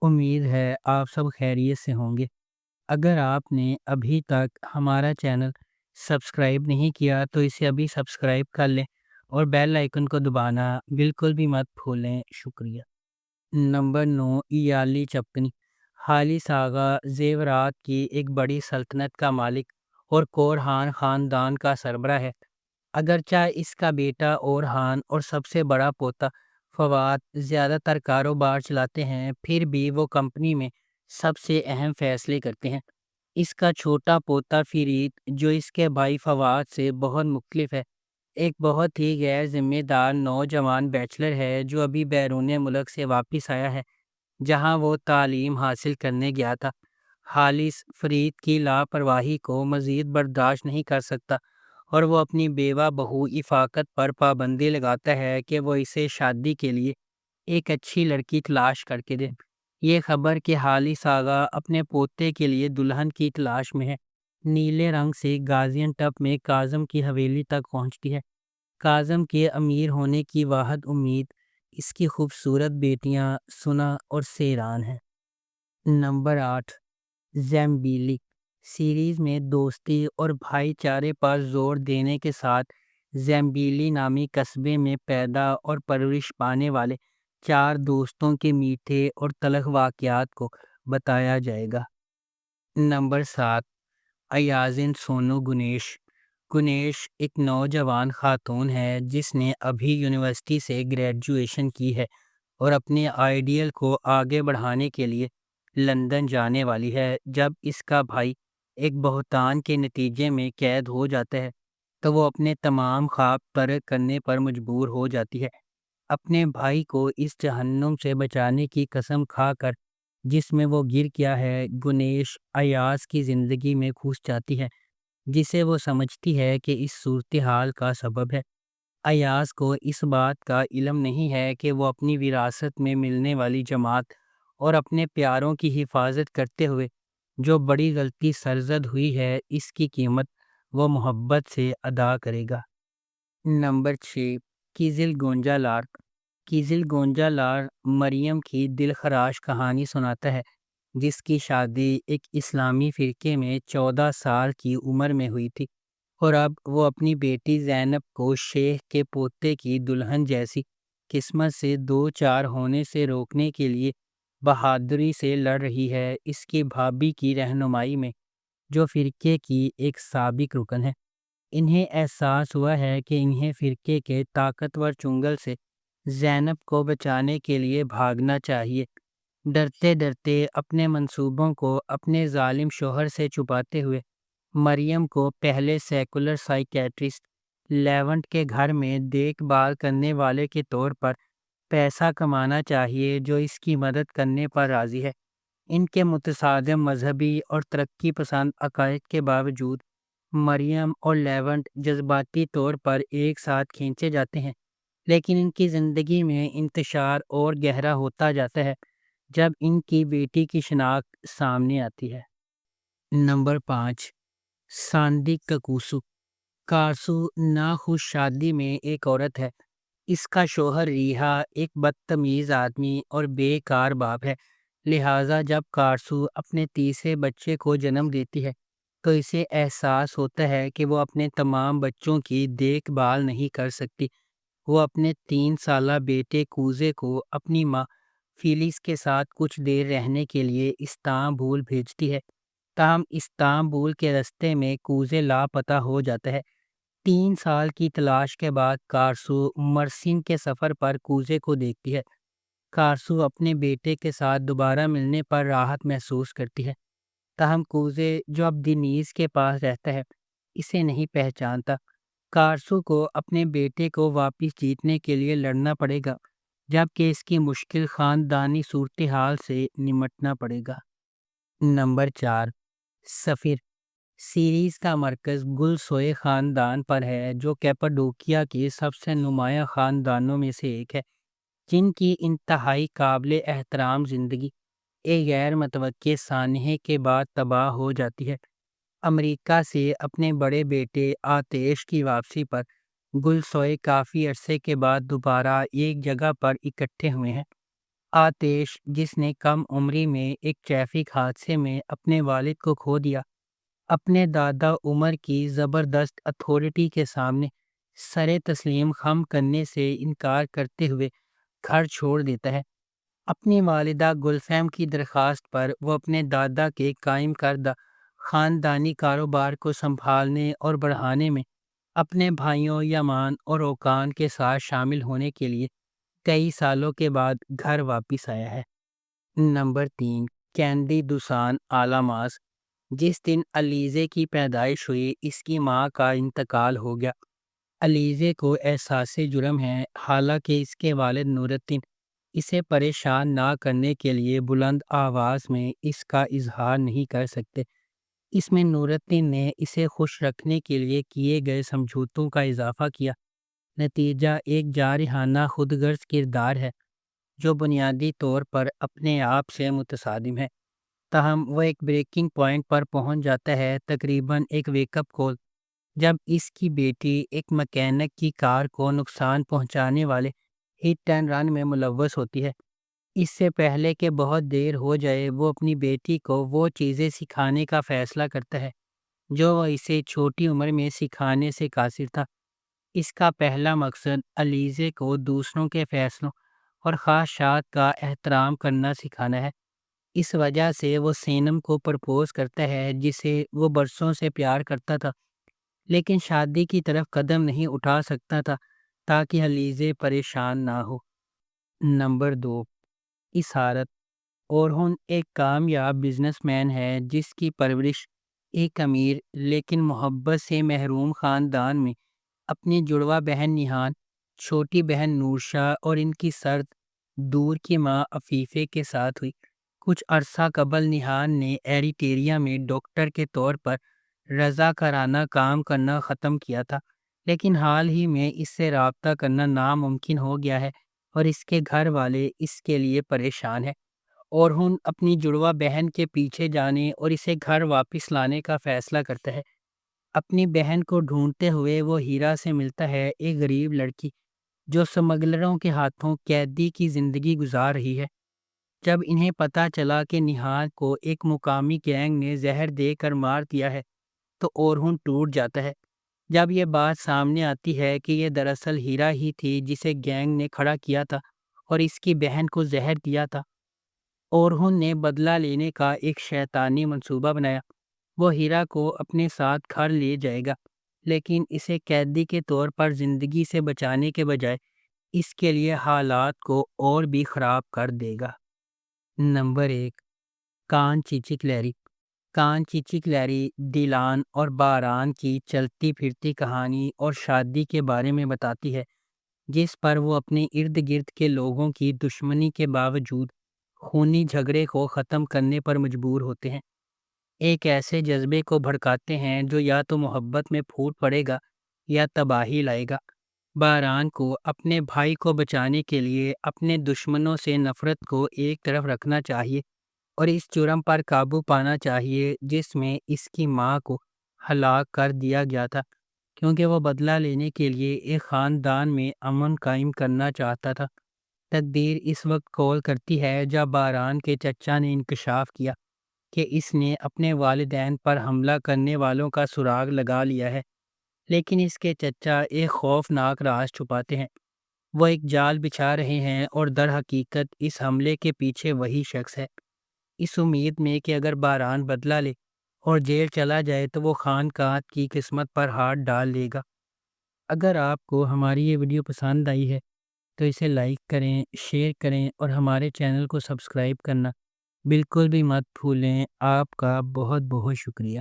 امید ہے آپ سب خیریت سے ہوں گے۔ اگر آپ نے ابھی تک ہمارا چینل سبسکرائب نہیں کیا تو اسے ابھی سبسکرائب کر لیں اور بیل آئیکن کو دبانا بالکل بھی مت بھولیں۔ شکریہ۔ نمبر 9، ایالی چپکنی۔ حالی ساغا زیورات کی ایک بڑی سلطنت کا مالک اور کورہان خاندان کا سربراہ ہے۔ اگرچہ اس کا بیٹا اورہان اور سب سے بڑا پوتا فواد زیادہ تر کاروبار چلاتے ہیں، پھر بھی وہ کمپنی میں سب سے اہم فیصلے کرتے ہیں۔ اس کا چھوٹا پوتا فرید، جو اس کے بھائی فواد سے بہت مختلف ہے، ایک بہت ہی غیر ذمہ دار نوجوان بیچلر ہے جو ابھی بیرون ملک سے واپس آیا ہے جہاں وہ تعلیم حاصل کرنے گیا تھا۔ خالص فرید کی لاپرواہی کو مزید برداشت نہیں کر سکتا اور وہ اپنی بیوہ بہو افاقت پر پابندی لگاتا ہے کہ وہ اسے شادی کے لیے ایک اچھی لڑکی تلاش کر کے دے۔ یہ خبر کہ حالی ساغا اپنے پوتے کے لیے دلہن کی تلاش میں ہے، نیلے رنگ سے گازین ٹپ میں کاظم کی حویلی تک پہنچتی ہے۔ کاظم کے امیر ہونے کی واحد امید اس کی خوبصورت بیٹیاں سنا اور سیران ہیں۔ نمبر 8، زیمبیلی۔ سیریز میں دوستی اور بھائی چارے پر زور دینے کے ساتھ زیمبیلی نامی قصبے میں پیدا اور پرورش پانے والے 4 دوستوں کے میٹھے اور تلخ واقعات کو بتایا جائے گا۔ نمبر 7، ایازن سونو گنیش۔ گنیش ایک نوجوان خاتون ہے جس نے ابھی یونیورسٹی سے گریجویشن کی ہے اور اپنے آئیڈیل کو آگے بڑھانے کے لیے لندن جانے والی ہے۔ جب اس کا بھائی ایک بہتان کے نتیجے میں قید ہو جاتا ہے تو وہ اپنے تمام خواب ترک کرنے پر مجبور ہو جاتی ہے۔ اپنے بھائی کو اس جہنم سے بچانے کی قسم کھا کر جس میں وہ گر گیا ہے، گنیش ایاز کی زندگی میں گھس جاتی ہے جسے وہ سمجھتی ہے کہ اس صورتحال کا سبب ہے۔ ایاز کو اس بات کا علم نہیں ہے کہ وہ اپنی وراثت میں ملنے والی جماعت اور اپنے پیاروں کی حفاظت کرتے ہوئے جو بڑی غلطی سرزد ہوئی ہے، اس کی قیمت وہ محبت سے ادا کرے گا۔ Number 6، کیزل گونجا lark. کیزل گونجا لار مریم کی دل خراش کہانی سناتا ہے جس کی شادی ایک اسلامی فرقے میں 14 سال کی عمر میں ہوئی تھی اور اب وہ اپنی بیٹی زینب کو شیخ کے پوتے کی دلہن جیسی قسمت سے دو چار ہونے سے روکنے کے لیے بہادری سے لڑ رہی ہے۔ اس کی بھابھی کی رہنمائی میں، جو فرقے کی ایک سابق رکن ہے، انہیں احساس ہوا ہے کہ انہیں فرقے کے طاقتور چنگل سے زینب کو بچانے کے لیے بھاگنا چاہیے۔ ڈرتے ڈرتے اپنے منصوبوں کو اپنے ظالم شوہر سے چھپاتے ہوئے مریم کو پہلے سیکولر سائیکیٹرسٹ لیونٹ کے گھر میں دیکھ بھال کرنے والے کے طور پر پیسہ کمانا چاہیے، جو اس کی مدد کرنے پر راضی ہے۔ ان کے متصادم مذہبی اور ترقی پسند عقائد کے باوجود مریم اور لیونٹ جذباتی طور پر ایک ساتھ کھینچے جاتے ہیں، لیکن ان کی زندگی میں انتشار اور گہرا ہوتا جاتا ہے جب ان کی بیٹی کی شناخت سامنے آتی ہے۔ نمبر 5، ساندی ککوسو۔ کارسو ناخوش شادی میں ایک عورت ہے۔ اس کا شوہر ریحا ایک بدتمیز آدمی اور بے کار باپ ہے، لہٰذا جب کارسو اپنے تیسرے بچے کو جنم دیتی ہے تو اسے احساس ہوتا ہے کہ وہ اپنے تمام بچوں کی دیکھ بھال نہیں کر سکتی۔ وہ اپنے 3 سالہ بیٹے کوزے کو اپنی ماں فیلس کے ساتھ کچھ دیر رہنے کے لیے استانبول بھیجتی ہے، تاہم استانبول کے رستے میں کوزے لاپتہ ہو جاتا ہے۔ 3 سال کی تلاش کے بعد کارسو مرسین کے سفر پر کوزے کو دیکھتی ہے۔ کارسو اپنے بیٹے کے ساتھ دوبارہ ملنے پر راحت محسوس کرتی ہے، تاہم کوزے جو اب دینیز کے پاس رہتا ہے اسے نہیں پہچانتا۔ کارسو کو اپنے بیٹے کو واپس جیتنے کے لیے لڑنا پڑے گا، جبکہ اس کی مشکل خاندانی صورتحال سے نمٹنا پڑے گا۔ نمبر 4، سفیر۔ سیریز کا مرکز گل سوئے خاندان پر ہے جو کیپاڈوکیا کے سب سے نمایاں خاندانوں میں سے ایک ہے، جن کی انتہائی قابل احترام زندگی ایک غیر متوقع سانحے کے بعد تباہ ہو جاتی ہے۔ امریکہ سے اپنے بڑے بیٹے آتش کی واپسی پر گل سوئے کافی عرصے کے بعد دوبارہ ایک جگہ پر اکٹھے ہوئے ہیں۔ آتش، جس نے کم عمری میں ایک ٹریفک حادثے میں اپنے والد کو کھو دیا، اپنے دادا عمر کی زبردست اتھارٹی کے سامنے سر تسلیم خم کرنے سے انکار کرتے ہوئے گھر چھوڑ دیتا ہے۔ اپنی والدہ گلفیم کی درخواست پر وہ اپنے دادا کے قائم کردہ خاندانی کاروبار کو سنبھالنے اور بڑھانے میں اپنے بھائیوں یمان اور اوکان کے ساتھ شامل ہونے کے لیے کئی سالوں کے بعد گھر واپس آیا ہے۔ نمبر 3، کینڈی دوسان آلاماس۔ جس دن علیزے کی پیدائش ہوئی، اس کی ماں کا انتقال ہو گیا۔ علیزے کو احساس جرم ہے، حالانکہ اس کے والد نور الدین اسے پریشان نہ کرنے کے لیے بلند آواز میں اس کا اظہار نہیں کر سکتے۔ اس میں نور الدین نے اسے خوش رکھنے کے لیے کیے گئے سمجھوتوں کا اضافہ کیا۔ نتیجہ ایک جارحانہ خود غرض کردار ہے جو بنیادی طور پر اپنے آپ سے متصادم ہے۔ تاہم وہ ایک بریکنگ پوائنٹ پر پہنچ جاتا ہے، تقریباً ایک ویک اپ کال، جب اس کی بیٹی ایک مکینک کی کار کو نقصان پہنچانے والے ہٹ اینڈ رن میں ملوث ہوتی ہے۔ اس سے پہلے کہ بہت دیر ہو جائے، وہ اپنی بیٹی کو وہ چیزیں سکھانے کا فیصلہ کرتا ہے جو وہ اسے چھوٹی عمر میں سکھانے سے قاصر تھا۔ اس کا پہلا مقصد علیزے کو دوسروں کے فیصلوں اور خواہشات کا احترام کرنا سکھانا ہے۔ اس وجہ سے وہ سینم کو پرپوز کرتا ہے، جسے وہ برسوں سے پیار کرتا تھا لیکن شادی کی طرف قدم نہیں اٹھا سکتا تھا تاکہ علیزے پریشان نہ ہو۔ نمبر 2، اسارت۔ اورہن ایک کامیاب بزنس مین ہے جس کی پرورش ایک امیر لیکن محبت سے محروم خاندان میں اپنی جڑواں بہن نیہان، چھوٹی بہن نورشا اور ان کی سرد دور کی ماں عفیفے کے ساتھ ہوئی۔ کچھ عرصہ قبل نیہان نے ایریٹیریا میں ڈاکٹر کے طور پر رضاکارانہ کام کرنا ختم کیا تھا، لیکن حال ہی میں اس سے رابطہ کرنا ناممکن ہو گیا ہے اور اس کے گھر والے اس کے لیے پریشان ہیں۔ اورہن اپنی جڑواں بہن کے پیچھے جانے اور اسے گھر واپس لانے کا فیصلہ کرتا ہے۔ اپنی بہن کو ڈھونڈتے ہوئے وہ ہیرا سے ملتا ہے، ایک غریب لڑکی جو سمگلروں کے ہاتھوں قیدی کی زندگی گزار رہی ہے۔ جب انہیں پتہ چلا کہ نیہان کو ایک مقامی گینگ نے زہر دے کر مار دیا ہے تو اورہن ٹوٹ جاتا ہے۔ جب یہ بات سامنے آتی ہے کہ یہ دراصل ہیرا ہی تھی جسے گینگ نے کھڑا کیا تھا اور اس کی بہن کو زہر دیا تھا، اورہن نے بدلہ لینے کا ایک شیطانی منصوبہ بنایا۔ وہ ہیرا کو اپنے ساتھ گھر لے جائے گا، لیکن اسے قیدی کے طور پر زندگی سے بچانے کے بجائے اس کے لیے حالات کو اور بھی خراب کر دے گا۔ نمبر 1، کان چیچک لیری۔ کان چیچک لیری ڈیلان اور باران کی چلتی پھرتی کہانی اور شادی کے بارے میں بتاتی ہے جس پر وہ اپنے ارد گرد کے لوگوں کی دشمنی کے باوجود خونی جھگڑے کو ختم کرنے پر مجبور ہوتے ہیں۔ ایک ایسے جذبے کو بھڑکاتے ہیں جو یا تو محبت میں پھوٹ پڑے گا یا تباہی لائے گا۔ باران کو اپنے بھائی کو بچانے کے لیے اپنے دشمنوں سے نفرت کو ایک طرف رکھنا چاہیے اور اس جرم پر قابو پانا چاہیے جس میں اس کی ماں کو ہلاک کر دیا گیا تھا، کیونکہ وہ بدلہ لینے کے لیے ایک خاندان میں امن قائم کرنا چاہتا تھا۔ تقدیر اس وقت کال کرتی ہے جب باران کے چچا نے انکشاف کیا کہ اس نے اپنے والدین پر حملہ کرنے والوں کا سراغ لگا لیا ہے، لیکن اس کے چچا ایک خوفناک راز چھپاتے ہیں۔ وہ ایک جال بچھا رہے ہیں اور در حقیقت اس حملے کے پیچھے وہی شخص ہے، اس امید میں کہ اگر باران بدلہ لے اور جیل چلا جائے تو وہ خانقاہ کی قسمت پر ہاتھ ڈال لے گا۔ اگر آپ کو ہماری یہ ویڈیو پسند آئی ہے تو اسے لائک کریں، شیئر کریں اور ہمارے چینل کو سبسکرائب کرنا بالکل بھی مت بھولیں۔ آپ کا بہت بہت شکریہ۔